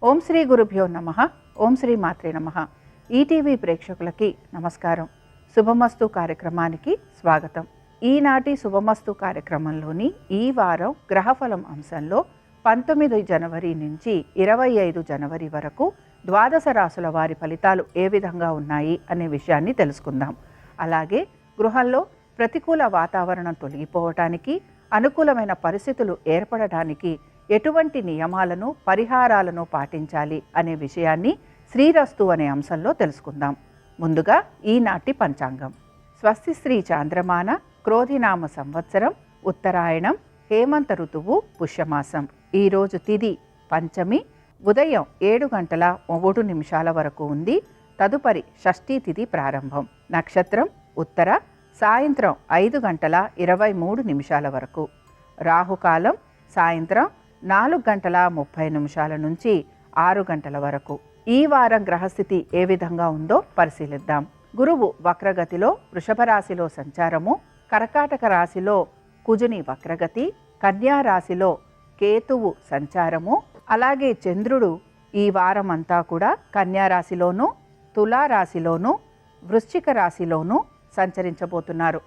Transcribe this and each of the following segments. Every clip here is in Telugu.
ఓం శ్రీ గురుభ్యో నమః. ఓం శ్రీ మాత్రే నమః. ఈటీవీ ప్రేక్షకులకి నమస్కారం. శుభమస్తు కార్యక్రమానికి స్వాగతం. ఈనాటి శుభమస్తు కార్యక్రమంలోని ఈ వారం గ్రహఫలం అంశంలో 19 జనవరి నుంచి 25 జనవరి వరకు ద్వాదశ రాశుల వారి ఫలితాలు ఏ విధంగా ఉన్నాయి అనే విషయాన్ని తెలుసుకుందాం. అలాగే గృహంలో ప్రతికూల వాతావరణం తొలగిపోవటానికి, అనుకూలమైన పరిస్థితులు ఏర్పడటానికి ఎటువంటి నియమాలను, పరిహారాలను పాటించాలి అనే విషయాన్ని శ్రీరస్తు అనే అంశంలో తెలుసుకుందాం. ముందుగా ఈనాటి పంచాంగం. స్వస్తి శ్రీ చాంద్రమాన క్రోధినామ సంవత్సరం, ఉత్తరాయణం, హేమంత ఋతువు, పుష్యమాసం. ఈరోజు తిథి పంచమి, ఉదయం 7:03 వరకు ఉంది. తదుపరి షష్ఠీ తిథి ప్రారంభం. నక్షత్రం ఉత్తర, సాయంత్రం 5:23 వరకు. రాహుకాలం సాయంత్రం 4:30 నుంచి 6 వరకు. ఈ వారం గ్రహస్థితి ఏ విధంగా ఉందో పరిశీలిద్దాం. గురువు వక్రగతిలో వృషభ రాశిలో సంచారము, కర్కాటక రాశిలో కుజుని వక్రగతి, కన్యా రాశిలో కేతువు సంచారము, అలాగే చంద్రుడు ఈ వారం అంతా కూడా కన్యా రాశిలోను, తులా రాశిలోను, వృశ్చిక రాశిలోను సంచరించబోతున్నారు.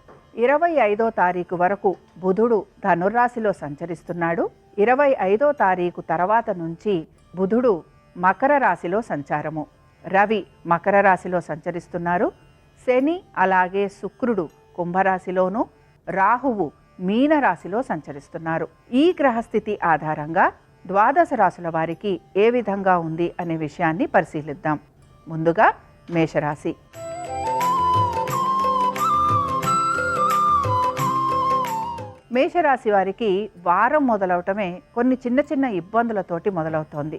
25వ తారీఖు వరకు బుధుడు ధనుర్రాశిలో సంచరిస్తున్నాడు. 25వ తారీఖు తర్వాత నుంచి బుధుడు మకర రాశిలో సంచారము, రవి మకర రాశిలో సంచరిస్తున్నారు. శని అలాగే శుక్రుడు కుంభరాశిలోను, రాహువు మీన రాశిలో సంచరిస్తున్నారు. ఈ గ్రహస్థితి ఆధారంగా ద్వాదశ రాశుల వారికి ఏ విధంగా ఉంది అనే విషయాన్ని పరిశీలిద్దాం. ముందుగా మేషరాశి. మేషరాశి వారికి వారం మొదలవటమే కొన్ని చిన్న చిన్న ఇబ్బందులతోటి మొదలవుతోంది.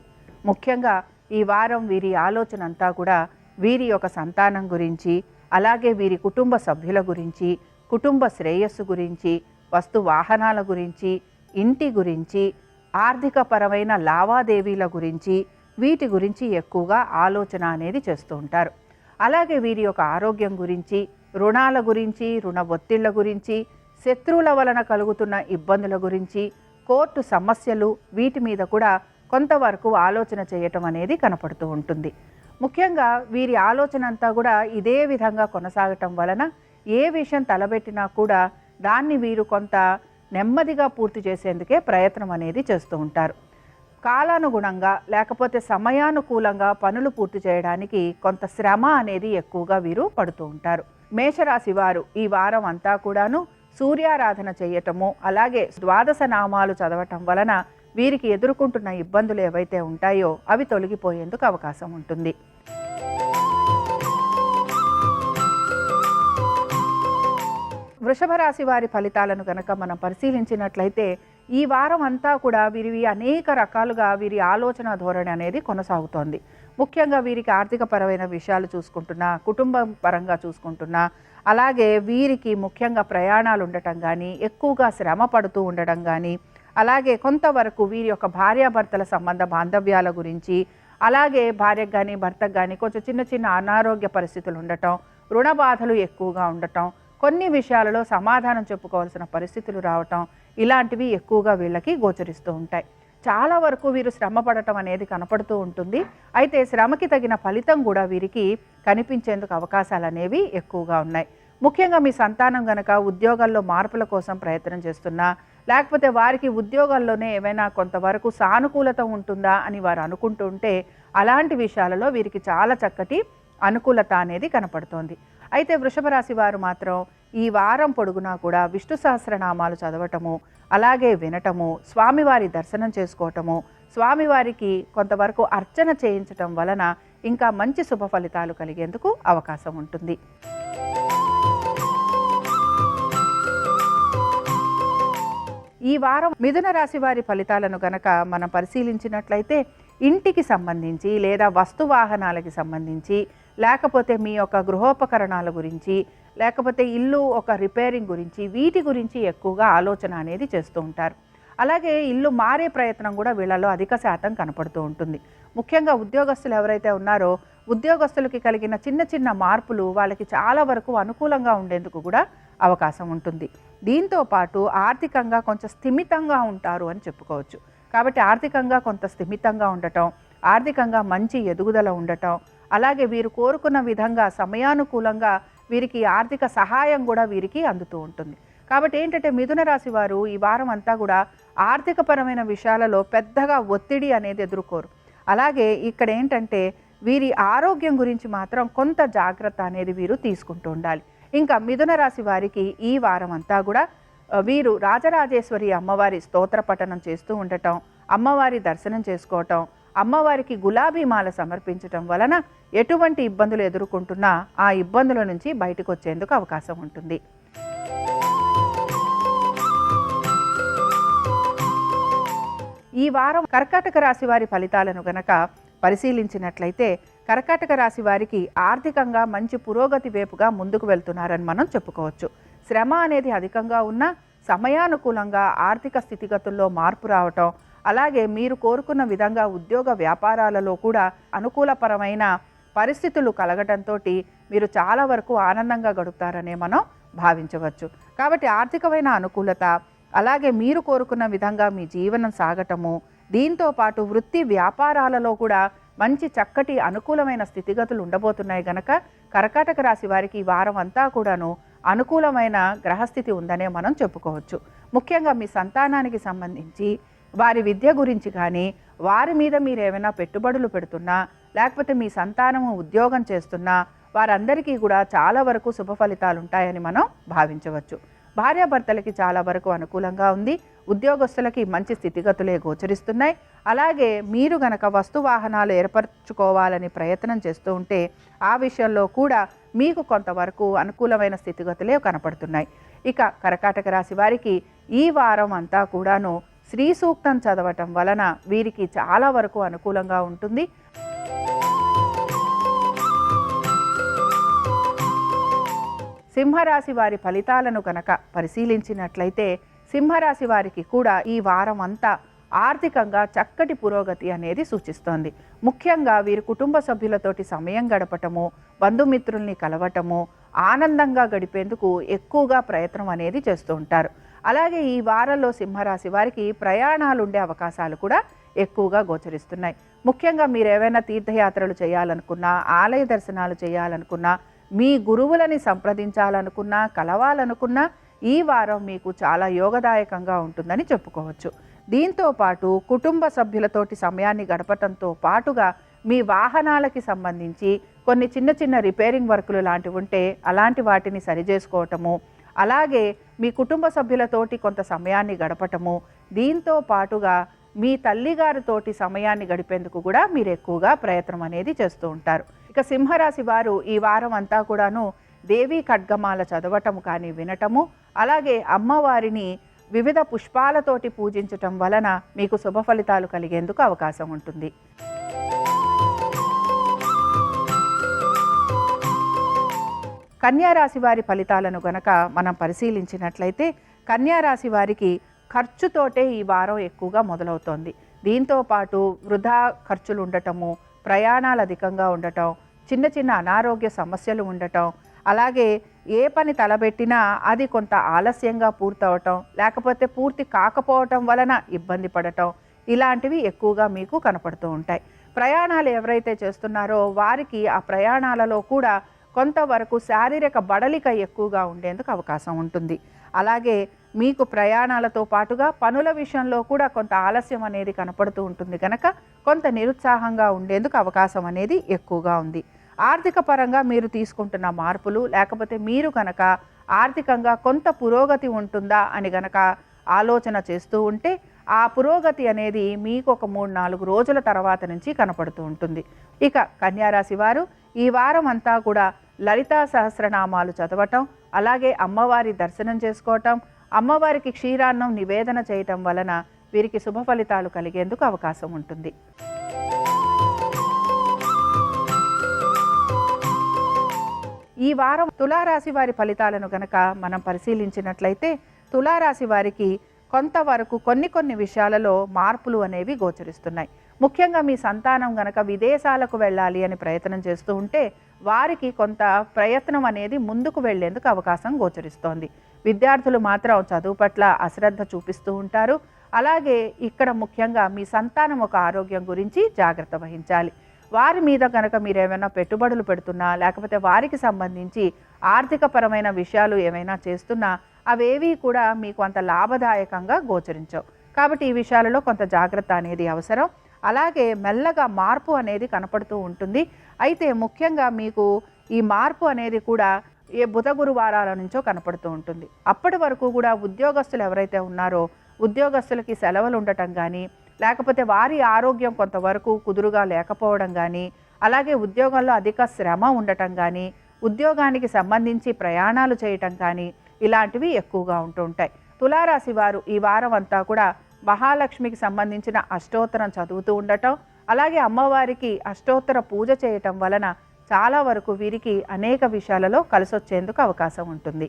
ముఖ్యంగా ఈ వారం వీరి ఆలోచన అంతా కూడా వీరి యొక్క సంతానం గురించి, అలాగే వీరి కుటుంబ సభ్యుల గురించి, కుటుంబ శ్రేయస్సు గురించి, వస్తు వాహనాల గురించి, ఇంటి గురించి, ఆర్థికపరమైన లావాదేవీల గురించి, వీటి గురించి ఎక్కువగా ఆలోచన అనేది చేస్తూ ఉంటారు. అలాగే వీరి యొక్క ఆరోగ్యం గురించి, రుణాల గురించి, రుణ ఒత్తిళ్ల గురించి, శత్రువుల వలన కలుగుతున్న ఇబ్బందుల గురించి, కోర్టు సమస్యలు, వీటి మీద కూడా కొంతవరకు ఆలోచన చేయటం అనేది కనపడుతూ ఉంటుంది. ముఖ్యంగా వీరి ఆలోచన అంతా కూడా ఇదే విధంగా కొనసాగటం వలన ఏ విషయం తలబెట్టినా కూడా దాన్ని వీరు కొంత నెమ్మదిగా పూర్తి చేసేందుకే ప్రయత్నం అనేది చేస్తూ ఉంటారు. కాలానుగుణంగా లేకపోతే సమయానుకూలంగా పనులు పూర్తి చేయడానికి కొంత శ్రమ అనేది ఎక్కువగా వీరు పడుతూ ఉంటారు. మేషరాశి వారు ఈ వారం అంతా కూడాను సూర్యారాధన చేయటము, అలాగే ద్వాదశ నామాలు చదవటం వలన వీరికి ఎదుర్కొంటున్న ఇబ్బందులు ఏవైతే ఉంటాయో అవి తొలగిపోయేందుకు అవకాశం ఉంటుంది. వృషభ రాశి వారి ఫలితాలను కనుక మనం పరిశీలించినట్లయితే ఈ వారం అంతా కూడా వీరి అనేక రకాలుగా వీరి ఆలోచన ధోరణి అనేది కొనసాగుతోంది. ముఖ్యంగా వీరికి ఆర్థికపరమైన విషయాలు చూసుకుంటున్నా, కుటుంబం పరంగా చూసుకుంటున్నా, అలాగే వీరికి ముఖ్యంగా ప్రయాణాలు ఉండటం కానీ, ఎక్కువగా శ్రమ పడుతూ ఉండడం కానీ, అలాగే కొంతవరకు వీరి యొక్క భార్యాభర్తల సంబంధ బాంధవ్యాల గురించి, అలాగే భార్యకు కానీ భర్తకు కానీ కొంచెం చిన్న చిన్న అనారోగ్య పరిస్థితులు ఉండటం, రుణ బాధలు ఎక్కువగా ఉండటం, కొన్ని విషయాలలో సమాధానం చెప్పుకోవాల్సిన పరిస్థితులు రావటం, ఇలాంటివి ఎక్కువగా వీళ్ళకి గోచరిస్తూ ఉంటాయి. చాలా వరకు వీరు శ్రమ పడటం అనేది కనపడుతూ ఉంటుంది. అయితే శ్రమకి తగిన ఫలితం కూడా వీరికి కనిపించేందుకు అవకాశాలు అనేవి ఎక్కువగా ఉన్నాయి. ముఖ్యంగా మీ సంతానం కనుక ఉద్యోగాల్లో మార్పుల కోసం ప్రయత్నం చేస్తున్నా, లేకపోతే వారికి ఉద్యోగాల్లోనే ఏమైనా కొంతవరకు సానుకూలత ఉంటుందా అని వారు అనుకుంటూ ఉంటే అలాంటి విషయాలలో వీరికి చాలా చక్కటి అనుకూలత అనేది కనపడుతోంది. అయితే వృషభ రాశి వారు మాత్రం ఈ వారం పొడుగునా కూడా విష్ణు సహస్రనామాలు చదవటము, అలాగే వినటము, స్వామివారి దర్శనం చేసుకోవటము, స్వామివారికి కొంతవరకు అర్చన చేయించటం వలన ఇంకా మంచి శుభ ఫలితాలు కలిగేందుకు అవకాశం ఉంటుంది. ఈ వారం మిథున రాశి వారి ఫలితాలను గనక మనం పరిశీలించినట్లయితే ఇంటికి సంబంధించి లేదా వస్తు వాహనాలకి సంబంధించి, లేకపోతే మీ యొక్క గృహోపకరణాల గురించి, లేకపోతే ఇల్లు ఒక రిపేరింగ్ గురించి, వీటి గురించి ఎక్కువగా ఆలోచన అనేది చేస్తూ ఉంటారు. అలాగే ఇల్లు మారే ప్రయత్నం కూడా వీళ్ళలో అధిక శాతం కనపడుతూ ఉంటుంది. ముఖ్యంగా ఉద్యోగస్తులు ఎవరైతే ఉన్నారో ఉద్యోగస్తులకి కలిగిన చిన్న చిన్న మార్పులు వాళ్ళకి చాలా వరకు అనుకూలంగా ఉండేందుకు కూడా అవకాశం ఉంటుంది. దీంతో పాటు ఆర్థికంగా కొంచెం స్థిమితంగా ఉంటారు అని చెప్పుకోవచ్చు. కాబట్టి ఆర్థికంగా కొంత స్థిమితంగా ఉండటం, ఆర్థికంగా మంచి ఎదుగుదల ఉండటం, అలాగే వీరు కోరుకున్న విధంగా సమయానుకూలంగా వీరికి ఆర్థిక సహాయం కూడా వీరికి అందుతూ ఉంటుంది. కాబట్టి ఏంటంటే మిథున రాశి వారు ఈ వారం అంతా కూడా ఆర్థికపరమైన విషయాలలో పెద్దగా ఒత్తిడి అనేది ఎదుర్కోరు. అలాగే ఇక్కడ ఏంటంటే వీరి ఆరోగ్యం గురించి మాత్రం కొంత జాగ్రత్త అనేది వీరు తీసుకుంటూ ఉండాలి. ఇంకా మిథున రాశి వారికి ఈ వారం అంతా కూడా వీరు రాజరాజేశ్వరి అమ్మవారి స్తోత్ర పఠనం చేస్తూ ఉండటం, అమ్మవారి దర్శనం చేసుకోవటం, అమ్మవారికి గులాబీ మాల సమర్పించటం వలన ఎటువంటి ఇబ్బందులు ఎదుర్కొంటున్నా ఆ ఇబ్బందుల నుంచి బయటకు వచ్చేందుకు అవకాశం ఉంటుంది. ఈ వారం కర్కాటక రాశి వారి ఫలితాలను గనక పరిశీలించినట్లయితే కర్కాటక రాశి వారికి ఆర్థికంగా మంచి పురోగతి వైపుగా ముందుకు వెళ్తున్నారని మనం చెప్పుకోవచ్చు. శ్రమ అనేది అధికంగా ఉన్న సమయానుకూలంగా ఆర్థిక స్థితిగతుల్లో మార్పు రావటం, అలాగే మీరు కోరుకున్న విధంగా ఉద్యోగ వ్యాపారాలలో కూడా అనుకూలపరమైన పరిస్థితులు కలగటంతో మీరు చాలా వరకు ఆనందంగా గడుపుతారనే మనం భావించవచ్చు. కాబట్టి ఆర్థికమైన అనుకూలత, అలాగే మీరు కోరుకున్న విధంగా మీ జీవనం సాగటము, దీంతో పాటు వృత్తి వ్యాపారాలలో కూడా మంచి చక్కటి అనుకూలమైన స్థితిగతులు ఉండబోతున్నాయి గనక కర్కాటక రాశి వారికి ఈ వారం అంతా కూడాను అనుకూలమైన గ్రహస్థితి ఉందనే మనం చెప్పుకోవచ్చు. ముఖ్యంగా మీ సంతానానికి సంబంధించి వారి విద్య గురించి కానీ, వారి మీద మీరు ఏమైనా పెట్టుబడులు పెడుతున్నా, లేకపోతే మీ సంతానము ఉద్యోగం చేస్తున్నా వారందరికీ కూడా చాలా వరకు శుభ ఫలితాలు ఉంటాయని మనం భావించవచ్చు. భార్యాభర్తలకి చాలా వరకు అనుకూలంగా ఉంది. ఉద్యోగస్తులకి మంచి స్థితిగతులే గోచరిస్తున్నాయి. అలాగే మీరు గనక వస్తు వాహనాలు ఏర్పరచుకోవాలని ప్రయత్నం చేస్తూ ఉంటే ఆ విషయంలో కూడా మీకు కొంతవరకు అనుకూలమైన స్థితిగతులే కనపడుతున్నాయి. ఇక కర్కాటక రాశి వారికి ఈ వారం అంతా కూడాను శ్రీ సూక్తం చదవటం వలన వీరికి చాలా వరకు అనుకూలంగా ఉంటుంది. సింహరాశి వారి ఫలితాలను కనుక పరిశీలించినట్లయితే సింహరాశి వారికి కూడా ఈ వారం అంతా ఆర్థికంగా చక్కటి పురోగతి అనేది సూచిస్తోంది. ముఖ్యంగా వీరి కుటుంబ సభ్యులతోటి సమయం గడపటము, బంధుమిత్రుల్ని కలవటము, ఆనందంగా గడిపేందుకు ఎక్కువగా ప్రయత్నం అనేది చేస్తూ ఉంటారు. అలాగే ఈ వారంలో సింహరాశి వారికి ప్రయాణాలు ఉండే అవకాశాలు కూడా ఎక్కువగా గోచరిస్తున్నాయి. ముఖ్యంగా మీరు ఏవైనా తీర్థయాత్రలు చేయాలనుకున్నా, ఆలయ దర్శనాలు చేయాలనుకున్నా, మీ గురువులని సంప్రదించాలనుకున్నా, కలవాలనుకున్నా ఈ వారం మీకు చాలా యోగదాయకంగా ఉంటుందని చెప్పుకోవచ్చు. దీంతో పాటు కుటుంబ సభ్యులతోటి సమయాన్ని గడపటంతో పాటుగా మీ వాహనాలకి సంబంధించి కొన్ని చిన్న చిన్న రిపేరింగ్ వర్కులు లాంటివి ఉంటే అలాంటి వాటిని సరిచేసుకోవటము, అలాగే మీ కుటుంబ సభ్యులతోటి కొంత సమయాన్ని గడపటము, దీంతో పాటుగా మీ తల్లిగారితోటి సమయాన్ని గడిపేందుకు కూడా మీరు ఎక్కువగా ప్రయత్నం అనేది చేస్తూ ఉంటారు. ఇక సింహరాశి వారు ఈ వారం అంతా కూడాను దేవీ ఖడ్గమాల చదవటము కానీ వినటము, అలాగే అమ్మవారిని వివిధ పుష్పాలతోటి పూజించటం వలన మీకు శుభ ఫలితాలు కలిగేందుకు అవకాశం ఉంటుంది. కన్యారాశి వారి ఫలితాలను గనక మనం పరిశీలించినట్లయితే కన్యారాశి వారికి ఖర్చుతోటే ఈ వారం ఎక్కువగా మొదలవుతోంది. దీంతో పాటు వృధా ఖర్చులు ఉండటము, ప్రయాణాలు అధికంగా ఉండటం, చిన్న చిన్న అనారోగ్య సమస్యలు ఉండటం, అలాగే ఏ పని తలబెట్టినా అది కొంత ఆలస్యంగా పూర్తవటం, లేకపోతే పూర్తి కాకపోవటం వలన ఇబ్బంది పడటం, ఇలాంటివి ఎక్కువగా మీకు కనపడుతూ ఉంటాయి. ప్రయాణాలు ఎవరైతే చేస్తున్నారో వారికి ఆ ప్రయాణాలలో కూడా కొంతవరకు శారీరక బడలిక ఎక్కువగా ఉండేందుకు అవకాశం ఉంటుంది. అలాగే మీకు ప్రయాణాలతో పాటుగా పనుల విషయంలో కూడా కొంత ఆలస్యం అనేది కనపడుతూ ఉంటుంది కనుక కొంత నిరుత్సాహంగా ఉండేందుకు అవకాశం అనేది ఎక్కువగా ఉంది. ఆర్థిక పరంగా మీరు తీసుకుంటున్న మార్పులు, లేకపోతే మీరు కనుక ఆర్థికంగా కొంత పురోగతి ఉంటుందా అని గనక ఆలోచన చేస్తూ ఉంటే ఆ పురోగతి అనేది మీకు ఒక 3-4 రోజుల తర్వాత నుంచి కనపడుతూ ఉంటుంది. ఇక కన్యారాశి వారు ఈ వారం అంతా కూడా లలితా సహస్రనామాలు చదవటం, అలాగే అమ్మవారి దర్శనం చేసుకోవటం, అమ్మవారికి క్షీరాన్నం నివేదన చేయటం వలన వీరికి శుభ ఫలితాలు కలిగేందుకు అవకాశం ఉంటుంది. ఈ వారం తులారాశి వారి ఫలితాలను గనక మనం పరిశీలించినట్లయితే తులారాశి వారికి కొంతవరకు కొన్ని విషయాలలో మార్పులు అనేవి గోచరిస్తున్నాయి. ముఖ్యంగా మీ సంతానం గనక విదేశాలకు వెళ్ళాలి అని ప్రయత్నం చేస్తూ ఉంటే వారికి కొంత ప్రయత్నం అనేది ముందుకు వెళ్లేందుకు అవకాశం గోచరిస్తోంది. విద్యార్థులు మాత్రం చదువు పట్ల అశ్రద్ధ చూపిస్తూ ఉంటారు. అలాగే ఇక్కడ ముఖ్యంగా మీ సంతానం ఒక ఆరోగ్యం గురించి జాగ్రత్త వహించాలి. వారి మీద కనుక మీరు ఏమైనా పెట్టుబడులు పెడుతున్నా, లేకపోతే వారికి సంబంధించి ఆర్థికపరమైన విషయాలు ఏమైనా చేస్తున్నా అవేవి కూడా మీకు అంత లాభదాయకంగా గోచరించవు. కాబట్టి ఈ విషయాలలో కొంత జాగ్రత్త అనేది అవసరం. అలాగే మెల్లగా మార్పు అనేది కనపడుతూ ఉంటుంది. అయితే ముఖ్యంగా మీకు ఈ మార్పు అనేది కూడా ఏ బుధ గురువారాల నుంచో కనపడుతూ ఉంటుంది. అప్పటి వరకు కూడా ఉద్యోగస్తులు ఎవరైతే ఉన్నారో ఉద్యోగస్తులకి సెలవులు ఉండటం కానీ, లేకపోతే వారి ఆరోగ్యం కొంతవరకు కుదురుగా లేకపోవడం కానీ, అలాగే ఉద్యోగంలో అధిక శ్రమ ఉండటం కానీ, ఉద్యోగానికి సంబంధించి ప్రయాణాలు చేయటం కానీ ఇలాంటివి ఎక్కువగా ఉంటూ ఉంటాయి. తులారాశి వారు ఈ వారం అంతా కూడా మహాలక్ష్మికి సంబంధించిన అష్టోత్తరం చదువుతూ ఉండటం, అలాగే అమ్మవారికి అష్టోత్తర పూజ చేయటం వలన చాలా వరకు వీరికి అనేక విషయాలలో కలిసొచ్చేందుకు అవకాశం ఉంటుంది.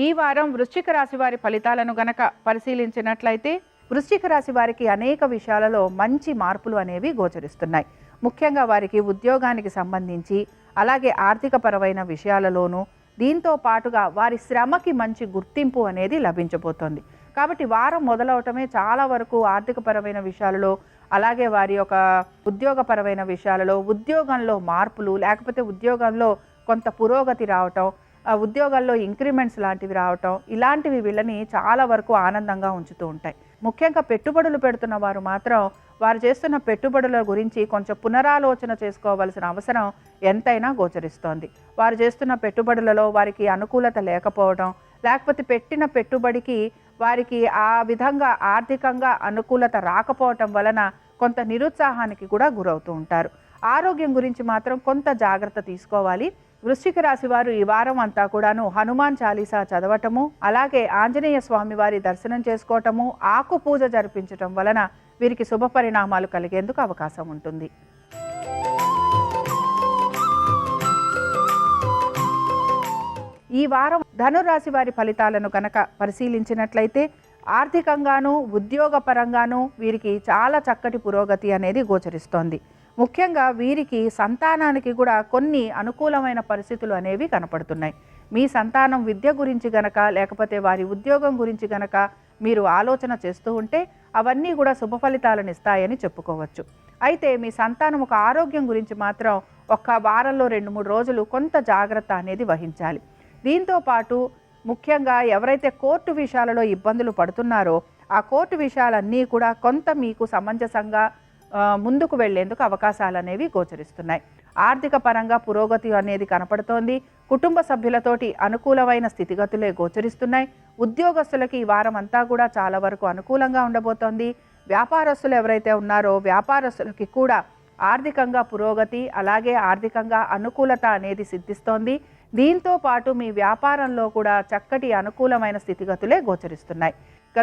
ఈ వారం వృశ్చిక రాశి వారి ఫలితాలను గనక పరిశీలించినట్లయితే వృశ్చిక రాశి వారికి అనేక విషయాలలో మంచి మార్పులు అనేవి గోచరిస్తున్నాయి. ముఖ్యంగా వారికి ఉద్యోగానికి సంబంధించి, అలాగే ఆర్థికపరమైన విషయాలలోనూ, దీంతో పాటుగా వారి శ్రమకి మంచి గుర్తింపు అనేది లభించబోతోంది. కాబట్టి వారం మొదలవటమే చాలా వరకు ఆర్థికపరమైన విషయాలలో, అలాగే వారి యొక్క ఉద్యోగపరమైన విషయాలలో, ఉద్యోగంలో మార్పులు, లేకపోతే ఉద్యోగంలో కొంత పురోగతి రావటం, ఉద్యోగాల్లో ఇంక్రిమెంట్స్ లాంటివి రావటం, ఇలాంటివి వీళ్ళని చాలా వరకు ఆనందంగా ఉంచుతూ ఉంటాయి. ముఖ్యంగా పెట్టుబడులు పెడుతున్న వారు మాత్రం వారు చేస్తున్న పెట్టుబడుల గురించి కొంచెం పునరాలోచన చేసుకోవాల్సిన అవసరం ఎంతైనా గోచరిస్తోంది. వారు చేస్తున్న పెట్టుబడులలో వారికి అనుకూలత లేకపోవడం, లేకపోతే పెట్టిన పెట్టుబడికి వారికి ఆ విధంగా ఆర్థికంగా అనుకూలత రాకపోవటం వలన కొంత నిరుత్సాహానికి కూడా గురవుతూ ఉంటారు. ఆరోగ్యం గురించి మాత్రం కొంత జాగ్రత్త తీసుకోవాలి. వృశ్చిక రాశి వారు ఈ వారం అంతా కూడాను హనుమాన్ చాలీసా చదవటము, అలాగే ఆంజనేయ స్వామి వారి దర్శనం చేసుకోవటము, ఆకు పూజ జరిపించటం వలన వీరికి శుభ పరిణామాలు కలిగేందుకు అవకాశం ఉంటుంది. ఈ వారం ధనురాశి వారి ఫలితాలను కనుక పరిశీలించినట్లయితే ఆర్థికంగాను, ఉద్యోగపరంగాను వీరికి చాలా చక్కటి పురోగతి అనేది గోచరిస్తోంది. ముఖ్యంగా వీరికి సంతానానికి కూడా కొన్ని అనుకూలమైన పరిస్థితులు అనేవి కనపడుతున్నాయి. మీ సంతానం విద్య గురించి గనక, లేకపోతే వారి ఉద్యోగం గురించి గనక మీరు ఆలోచన చేస్తూ ఉంటే అవన్నీ కూడా శుభ ఫలితాలను ఇస్తాయని చెప్పుకోవచ్చు. అయితే మీ సంతానం ఒక ఆరోగ్యం గురించి మాత్రం ఒక్క వారంలో 2-3 రోజులు కొంత జాగ్రత్త అనేది వహించాలి. దీంతో పాటు ముఖ్యంగా ఎవరైతే కోర్టు విషయాలలో ఇబ్బందులు పడుతున్నారో ఆ కోర్టు విషయాలన్నీ కూడా కొంత మీకు సమంజసంగా ముందుకు వెళ్లేందుకు అవకాశాలు అనేవి గోచరిస్తున్నాయి. ఆర్థిక పరంగా పురోగతి అనేది కనపడుతోంది. కుటుంబ సభ్యులతోటి అనుకూలమైన స్థితిగతులే గోచరిస్తున్నాయి. ఉద్యోగస్తులకి ఈ వారం అంతా కూడా చాలా వరకు అనుకూలంగా ఉండబోతోంది. వ్యాపారస్తులు ఎవరైతే ఉన్నారో వ్యాపారస్తులకి కూడా ఆర్థికంగా పురోగతి, అలాగే ఆర్థికంగా అనుకూలత అనేది సిద్ధిస్తోంది. దీంతో పాటు మీ వ్యాపారంలో కూడా చక్కటి అనుకూలమైన స్థితిగతులే గోచరిస్తున్నాయి.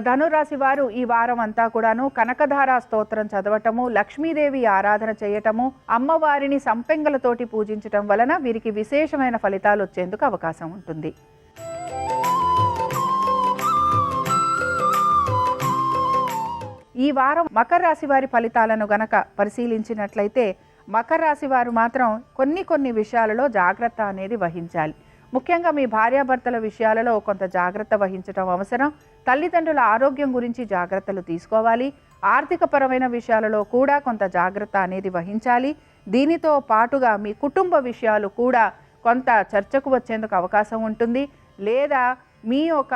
ధనురాశి వారు ఈ వారం అంతా కూడాను కనకధార స్తోత్రం చదవటము, లక్ష్మీదేవి ఆరాధన చేయటము, అమ్మవారిని సంపెంగలతోటి పూజించటం వలన వీరికి విశేషమైన ఫలితాలు వచ్చేందుకు అవకాశం ఉంటుంది. ఈ వారం మకర రాశి వారి ఫలితాలను గనక పరిశీలించినట్లయితే మకర రాశి వారు మాత్రం కొన్ని విషయాలలో జాగ్రత్త అనేది వహించాలి. ముఖ్యంగా మీ భార్యాభర్తల విషయాలలో కొంత జాగ్రత్త వహించడం అవసరం. తల్లిదండ్రుల ఆరోగ్యం గురించి జాగ్రత్తలు తీసుకోవాలి. ఆర్థికపరమైన విషయాలలో కూడా కొంత జాగ్రత్త అనేది వహించాలి. దీనితో పాటుగా మీ కుటుంబ విషయాలు కూడా కొంత చర్చకు వచ్చేందుకు అవకాశం ఉంటుంది. లేదా మీ యొక్క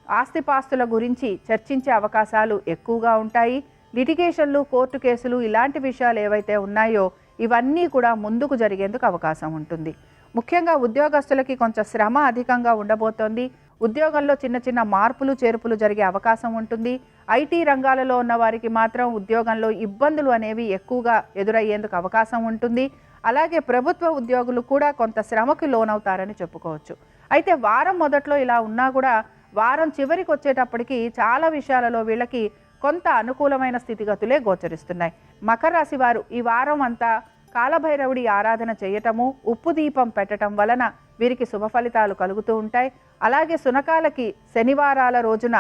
ఆస్తిపాస్తుల గురించి చర్చించే అవకాశాలు ఎక్కువగా ఉంటాయి. లిటిగేషన్లు, కోర్టు కేసులు ఇలాంటి విషయాలు ఏవైతే ఉన్నాయో ఇవన్నీ కూడా ముందుకు జరిగేందుకు అవకాశం ఉంటుంది. ముఖ్యంగా ఉద్యోగస్తులకి కొంచెం శ్రమ అధికంగా ఉండబోతోంది. ఉద్యోగంలో చిన్న మార్పులు చేర్పులు జరిగే అవకాశం ఉంటుంది. ఐటీ రంగాలలో ఉన్న వారికి మాత్రం ఉద్యోగంలో ఇబ్బందులు అనేవి ఎక్కువగా ఎదురయ్యేందుకు అవకాశం ఉంటుంది. అలాగే ప్రభుత్వ ఉద్యోగులు కూడా కొంత శ్రమకు లోనవుతారని చెప్పుకోవచ్చు. అయితే వారం మొదట్లో ఇలా ఉన్నా కూడా వారం చివరికి వచ్చేటప్పటికి చాలా విషయాలలో వీళ్ళకి కొంత అనుకూలమైన స్థితిగతులే గోచరిస్తున్నాయి. మకర రాశి వారు ఈ వారం అంతా కాలభైరవుడి ఆరాధన చేయటము, ఉప్పు దీపం పెట్టడం వలన వీరికి శుభ ఫలితాలు కలుగుతూ ఉంటాయి. అలాగే శునకాలకి శనివారాల రోజున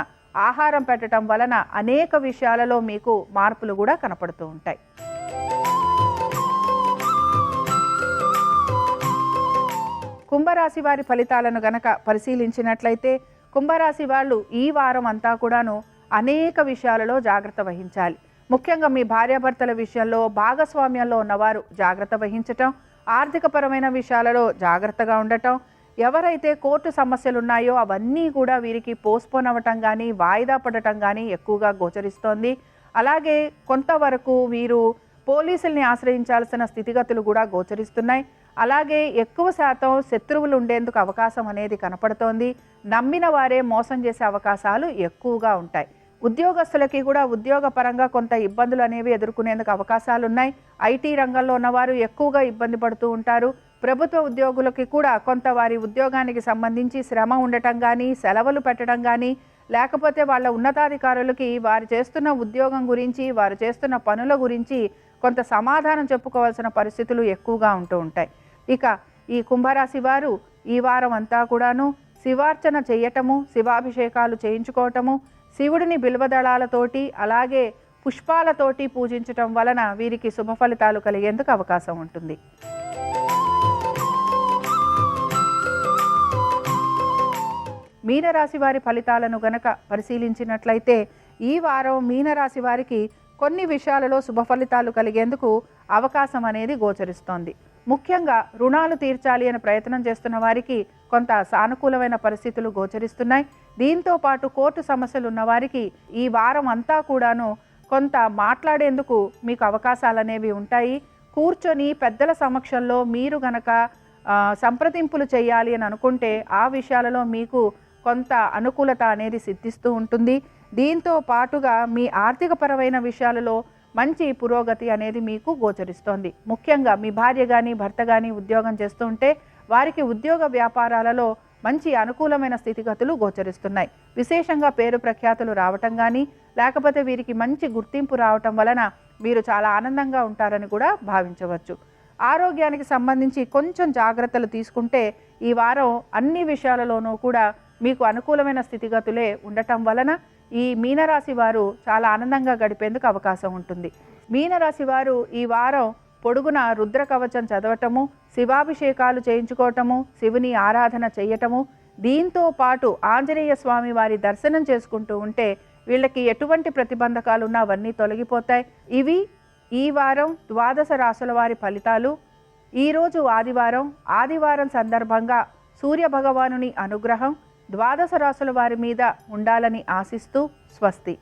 ఆహారం పెట్టడం వలన అనేక విషయాలలో మీకు మార్పులు కూడా కనపడుతూ ఉంటాయి. కుంభరాశి వారి ఫలితాలను గనక పరిశీలించినట్లయితే కుంభరాశి వాళ్ళు ఈ వారం అంతా కూడాను అనేక విషయాలలో జాగ్రత్త వహించాలి. ముఖ్యంగా మీ భార్యాభర్తల విషయంలో భాగస్వామ్యంలో ఉన్నవారు జాగ్రత్త వహించటం, ఆర్థికపరమైన విషయాలలో జాగ్రత్తగా ఉండటం, ఎవరైతే కోర్టు సమస్యలు ఉన్నాయో అవన్నీ కూడా వీరికి పోస్ట్పోన్ అవ్వటం కానీ వాయిదా పడటం కానీ ఎక్కువగా గోచరిస్తోంది. అలాగే కొంతవరకు వీరు పోలీసుల్ని ఆశ్రయించాల్సిన స్థితిగతులు కూడా గోచరిస్తున్నాయి. అలాగే ఎక్కువ శాతం శత్రువులు ఉండేందుకు అవకాశం అనేది కనపడుతోంది. నమ్మిన వారే మోసం చేసే అవకాశాలు ఎక్కువగా ఉంటాయి. ఉద్యోగస్తులకి కూడా ఉద్యోగపరంగా కొంత ఇబ్బందులు అనేవి ఎదుర్కొనేందుకు అవకాశాలు ఉన్నాయి. ఐటీ రంగంలో ఉన్నవారు ఎక్కువగా ఇబ్బంది పడుతూ ఉంటారు. ప్రభుత్వ ఉద్యోగులకి కూడా కొంత వారి ఉద్యోగానికి సంబంధించి శ్రమ ఉండటం కానీ, సెలవులు పెట్టడం కానీ, లేకపోతే వాళ్ళ ఉన్నతాధికారులకి వారు చేస్తున్న ఉద్యోగం గురించి, వారు చేస్తున్న పనుల గురించి కొంత సమాధానం చెప్పుకోవాల్సిన పరిస్థితులు ఎక్కువగా ఉంటూ ఉంటాయి. ఇక ఈ కుంభరాశి వారు ఈ వారం అంతా కూడాను శివార్చన చేయటము, శివాభిషేకాలు చేయించుకోవటము, శివుడిని బిల్వదళాలతోటి అలాగే పుష్పాలతోటి పూజించటం వలన వీరికి శుభ ఫలితాలు కలిగేందుకు అవకాశం ఉంటుంది. మీనరాశి వారి ఫలితాలను గనక పరిశీలించినట్లయితే ఈ వారం మీనరాశి వారికి కొన్ని విషయాలలో శుభ ఫలితాలు కలిగేందుకు అవకాశం అనేది గోచరిస్తోంది. ముఖ్యంగా రుణాలు తీర్చాలి అని ప్రయత్నం చేస్తున్న వారికి కొంత సానుకూలమైన పరిస్థితులు గోచరిస్తున్నాయి. దీంతో పాటు కోర్టు సమస్యలు ఉన్నవారికి ఈ వారం అంతా కూడాను కొంత మాట్లాడేందుకు మీకు అవకాశాలు అనేవి ఉంటాయి. కూర్చొని పెద్దల సమక్షంలో మీరు గనక సంప్రదింపులు చేయాలి అని అనుకుంటే ఆ విషయాలలో మీకు కొంత అనుకూలత అనేది సిద్ధిస్తూ ఉంటుంది. దీంతో పాటుగా మీ ఆర్థికపరమైన విషయాలలో మంచి పురోగతి అనేది మీకు గోచరిస్తోంది. ముఖ్యంగా మీ భార్య కానీ భర్త కానీ ఉద్యోగం చేస్తూ ఉంటే వారికి ఉద్యోగ వ్యాపారాలలో మంచి అనుకూలమైన స్థితిగతులు గోచరిస్తున్నాయి. విశేషంగా పేరు ప్రఖ్యాతులు రావటం కానీ, లేకపోతే వీరికి మంచి గుర్తింపు రావటం వలన వీరు చాలా ఆనందంగా ఉంటారని కూడా భావించవచ్చు. ఆరోగ్యానికి సంబంధించి కొంచెం జాగ్రత్తలు తీసుకుంటే ఈ వారం అన్ని విషయాలలోనూ కూడా మీకు అనుకూలమైన స్థితిగతులే ఉండటం వలన ఈ మీనరాశి వారు చాలా ఆనందంగా గడిపేందుకు అవకాశం ఉంటుంది. మీనరాశి వారు ఈ వారం పొడుగున రుద్ర కవచం చదవటము, శివాభిషేకాలు చేయించుకోవటము, శివుని ఆరాధన చేయటము, దీంతో పాటు ఆంజనేయ స్వామి వారి దర్శనం చేసుకుంటూ ఉంటే వీళ్ళకి ఎటువంటి ప్రతిబంధకాలు ఉన్నా అవన్నీ తొలగిపోతాయి. ఇవి ఈ వారం ద్వాదశ రాశుల వారి ఫలితాలు. ఈరోజు ఆదివారం సందర్భంగా సూర్య భగవానుని అనుగ్రహం ద్వాదశ రాశుల వారి మీద ఉండాలని ఆశిస్తూ స్వస్తి.